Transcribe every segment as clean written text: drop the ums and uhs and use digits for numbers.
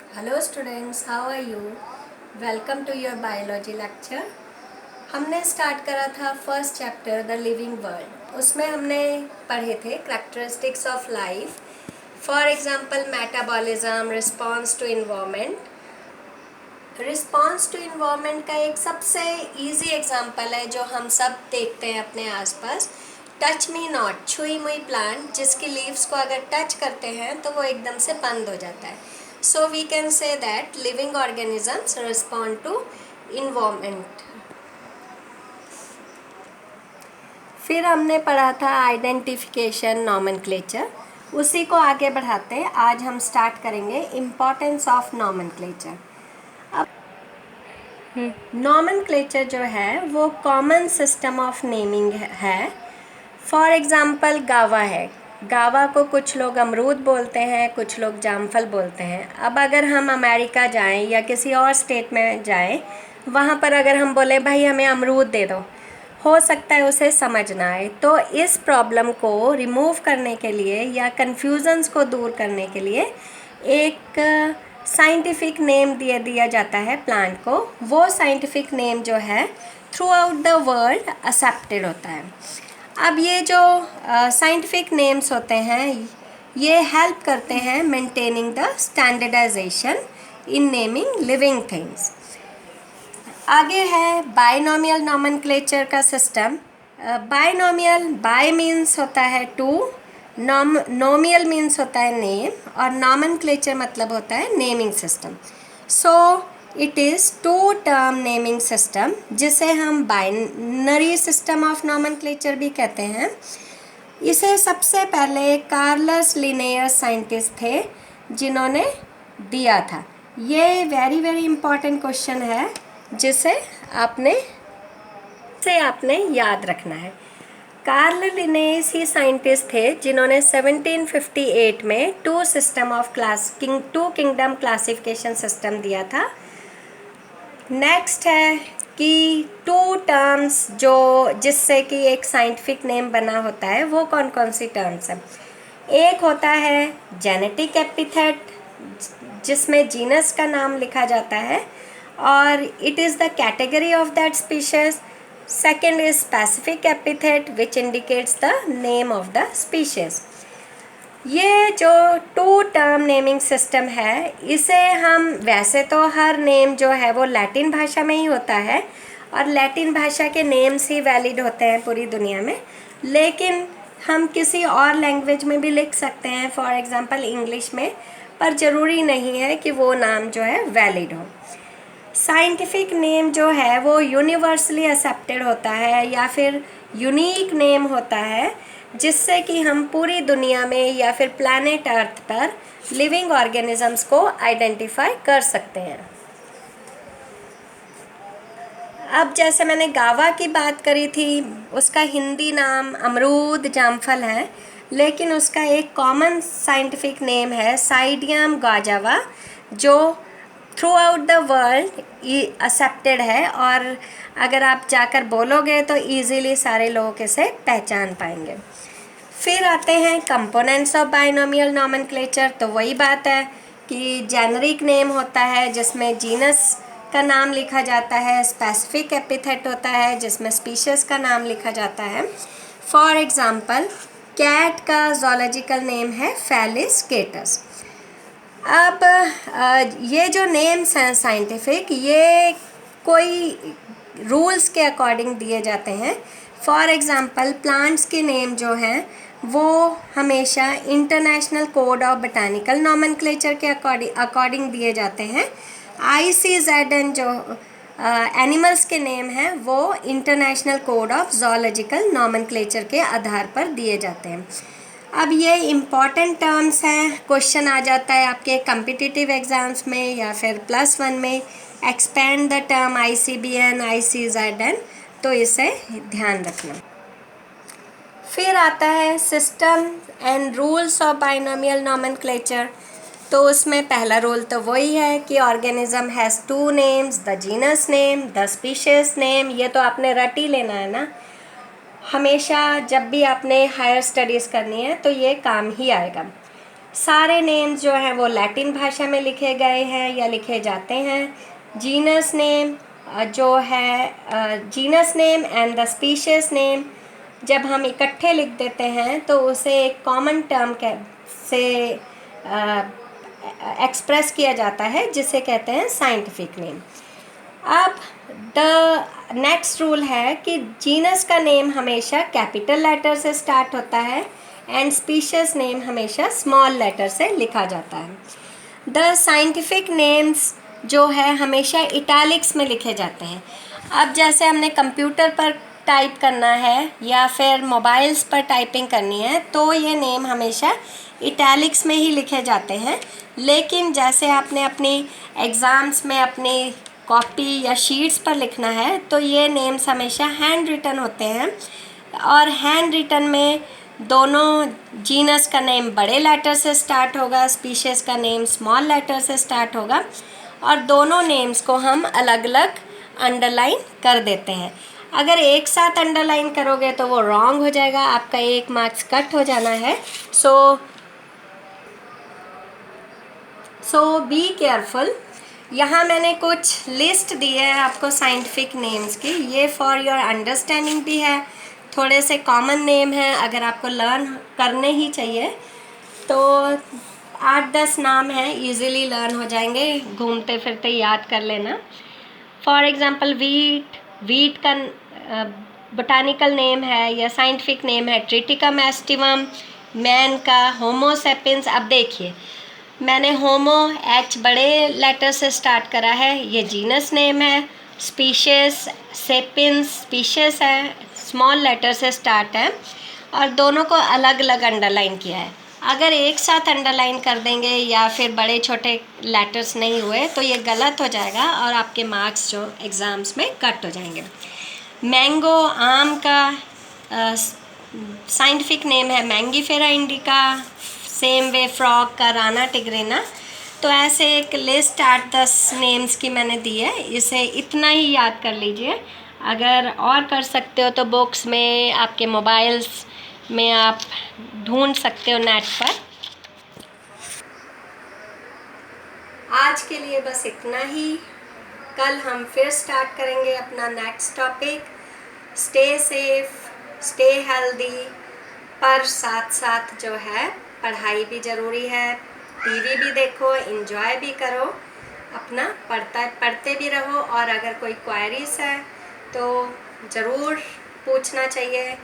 Hello students, how are you? Welcome to your biology lecture. हमने start करा था first chapter the living world. उसमें हमने पढ़े थे characteristics of life, for example metabolism, response to environment. Response to environment का एक सबसे इजी एग्जांपल है जो हम सब देखते हैं अपने आसपास, टच मी नॉट, छुई मुई प्लांट, जिसकी लीव्स को अगर टच करते हैं तो वो एकदम से बंद हो जाता है। So we can say that living organisms respond to environment. फिर हमने पढ़ा था आइडेंटिफिकेशन, नॉमेनक्लेचर। उसी को आगे बढ़ाते हैं आज हम स्टार्ट करेंगे इम्पोर्टेंस ऑफ नॉमेनक्लेचर। नॉमेनक्लेचर जो है वो कॉमन सिस्टम ऑफ नेमिंग है। फॉर एग्ज़ाम्पल गावा है, गावा को कुछ लोग अमरूद बोलते हैं, कुछ लोग जामफल बोलते हैं। अब अगर हम अमेरिका जाएं या किसी और स्टेट में जाएं, वहाँ पर अगर हम बोले भाई हमें अमरूद दे दो, हो सकता है उसे समझ ना आए। तो इस प्रॉब्लम को रिमूव करने के लिए या कन्फ्यूज़न्स को दूर करने के लिए एक साइंटिफिक नेम दिया जाता है प्लांट को। वो साइंटिफिक नेम जो है through out the world accepted होता है। अब ये जो साइंटिफिक नेम्स होते हैं ये हेल्प करते हैं maintaining the standardization in naming living things. आगे है बायनोमियल नॉमेनक्लेचर का सिस्टम। बायनोमियल, बाय मीन्स होता है टू, नोमियल मीन्स होता है नेम, और नॉमेनक्लेचर मतलब होता है naming system. So it is two term naming system, जिसे हम बाइनरी सिस्टम ऑफ नॉमेनक्लेचर भी कहते हैं। इसे सबसे पहले कार्लस लिनेयस साइंटिस्ट थे जिन्होंने दिया था। ये वेरी वेरी इंपॉर्टेंट क्वेश्चन है जिसे आपने याद रखना है। कार्ल लिनेयस ही साइंटिस्ट थे जिन्होंने 1758 में टू किंगडम क्लासिफिकेशन सिस्टम दिया था। नेक्स्ट है कि टू टर्म्स जिससे कि एक साइंटिफिक नेम बना होता है, वो कौन कौन सी टर्म्स हैं। एक होता है जेनेटिक एपिथेट, जिसमें जीनस का नाम लिखा जाता है और it is the category of that species. Second is specific epithet which indicates the name of the species. ये जो टू टर्म नेमिंग सिस्टम है, इसे हम वैसे तो हर नेम जो है वो लैटिन भाषा में ही होता है और लैटिन भाषा के नेम्स ही वैलिड होते हैं पूरी दुनिया में, लेकिन हम किसी और लैंग्वेज में भी लिख सकते हैं, फॉर एग्जांपल इंग्लिश में, पर ज़रूरी नहीं है कि वो नाम जो है वैलिड हो। साइंटिफिक नेम जो है वो यूनिवर्सली एक्सेप्टेड होता है या फिर यूनिक नेम होता है, जिससे कि हम पूरी दुनिया में या फिर प्लैनेट अर्थ पर लिविंग ऑर्गेनिजम्स को आइडेंटिफाई कर सकते हैं। अब जैसे मैंने गावा की बात करी थी, उसका हिंदी नाम अमरूद जामफल है, लेकिन उसका एक कॉमन साइंटिफिक नेम है साइडियम गाजावा, जो through out the world accepted है और अगर आप जाकर बोलोगे तो ईज़िली सारे लोग इसे पहचान पाएंगे। फिर आते हैं कंपोनेंट्स ऑफ बाइनोमियल नॉमेनक्लेचर। तो वही बात है कि जेनरिक नेम होता है जिसमें जीनस का नाम लिखा जाता है, स्पेसिफिक एपिथेट होता है जिसमें स्पीशीज का नाम लिखा जाता है। फॉर एग्जांपल कैट का जोलॉजिकल नेम है फेलिस कैटस। अब ये जो नेम्स हैं साइंटिफिक, ये कोई रूल्स के अकॉर्डिंग दिए जाते हैं। फॉर एग्जांपल प्लांट्स के नेम जो हैं वो हमेशा international code of botanical nomenclature के अकॉर्डिंग दिए जाते हैं। ICZN जो एनिमल्स के नेम हैं वो international code of zoological nomenclature के आधार पर दिए जाते हैं। अब ये इम्पॉर्टेंट टर्म्स हैं, क्वेश्चन आ जाता है आपके कम्पिटिटिव एग्ज़ाम्स में या फिर +1 में, expand the term ICBN, ICZN, तो इसे ध्यान रखना। फिर आता है system and rules of binomial nomenclature. तो उसमें पहला रूल तो वही है कि organism has two names, the genus name, the species name. ये तो आपने रट ही लेना है ना, हमेशा जब भी आपने हायर स्टडीज़ करनी है तो ये काम ही आएगा। सारे नेम्स जो हैं वो लैटिन भाषा में लिखे गए हैं या लिखे जाते हैं। जीनस नेम जो है, genus name and the species name जब हम इकट्ठे लिख देते हैं तो उसे एक कॉमन टर्म से एक्सप्रेस किया जाता है, जिसे कहते हैं साइंटिफिक नेम। अब द नेक्स्ट रूल है कि जीनस का नेम हमेशा कैपिटल लेटर से स्टार्ट होता है एंड स्पीशीज नेम हमेशा स्मॉल लेटर से लिखा जाता है। द साइंटिफिक नेम्स जो है हमेशा इटैलिक्स में लिखे जाते हैं। अब जैसे हमने कंप्यूटर पर टाइप करना है या फिर मोबाइल्स पर टाइपिंग करनी है तो ये नेम हमेशा इटैलिक्स में ही लिखे जाते हैं, लेकिन जैसे आपने अपनी एग्ज़ाम्स में अपनी कॉपी या शीट्स पर लिखना है तो ये नेम्स हमेशा हैंड रिटन होते हैं, और हैंड रिटन में दोनों जीनस का नेम बड़े लेटर से स्टार्ट होगा, स्पीशीज़ का नेम स्मॉल लेटर से स्टार्ट होगा, और दोनों नेम्स को हम अलग अलग अंडरलाइन कर देते हैं। अगर एक साथ अंडरलाइन करोगे तो वो रॉन्ग हो जाएगा, आपका 1 मार्क्स कट हो जाना है। सो बी केयरफुल। यहाँ मैंने कुछ लिस्ट दी है आपको साइंटिफिक नेम्स की, ये फॉर योर अंडरस्टैंडिंग भी है, थोड़े से कॉमन नेम हैं, अगर आपको लर्न करने ही चाहिए तो 8-10 नाम हैं, इजीली लर्न हो जाएंगे, घूमते फिरते याद कर लेना। फॉर एग्ज़ाम्पल वीट का बोटानिकल नेम है या साइंटिफिक नेम है ट्रिटिकम एस्टिवम। मैन का होमो सेपियंस, अब देखिए मैंने होमो एच बड़े लेटर से स्टार्ट करा है, ये जीनस नेम है। स्पीशीज सेपियंस स्पीशीज है, स्मॉल लेटर से स्टार्ट है, और दोनों को अलग अलग अंडरलाइन किया है। अगर एक साथ अंडरलाइन कर देंगे या फिर बड़े छोटे लेटर्स नहीं हुए तो ये गलत हो जाएगा और आपके मार्क्स जो एग्ज़ाम्स में कट हो जाएंगे। मैंगो आम का साइंटिफिक नेम है Mangifera indica, same way frog का राना टिग्रिना। तो ऐसे एक लिस्ट 8-10 नेम्स की मैंने दी है, इसे इतना ही याद कर लीजिए। अगर और कर सकते हो तो बुक्स में, आपके मोबाइल्स में आप ढूंढ सकते हो नेट पर। आज के लिए बस इतना ही, कल हम फिर स्टार्ट करेंगे अपना next topic. Stay safe, stay healthy, पर साथ साथ जो है पढ़ाई भी ज़रूरी है, टीवी भी देखो, एंजॉय भी करो, अपना पढ़ते भी रहो, और अगर कोई क्वेरीज है तो ज़रूर पूछना चाहिए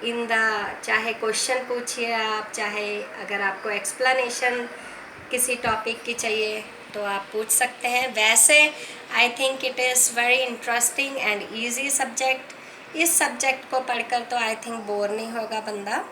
चाहे क्वेश्चन पूछिए आप, चाहे अगर आपको एक्सप्लेनेशन किसी टॉपिक की चाहिए तो आप पूछ सकते हैं। वैसे I think it is very interesting and easy subject. इस सब्जेक्ट को पढ़कर तो आई थिंक बोर नहीं होगा बंदा।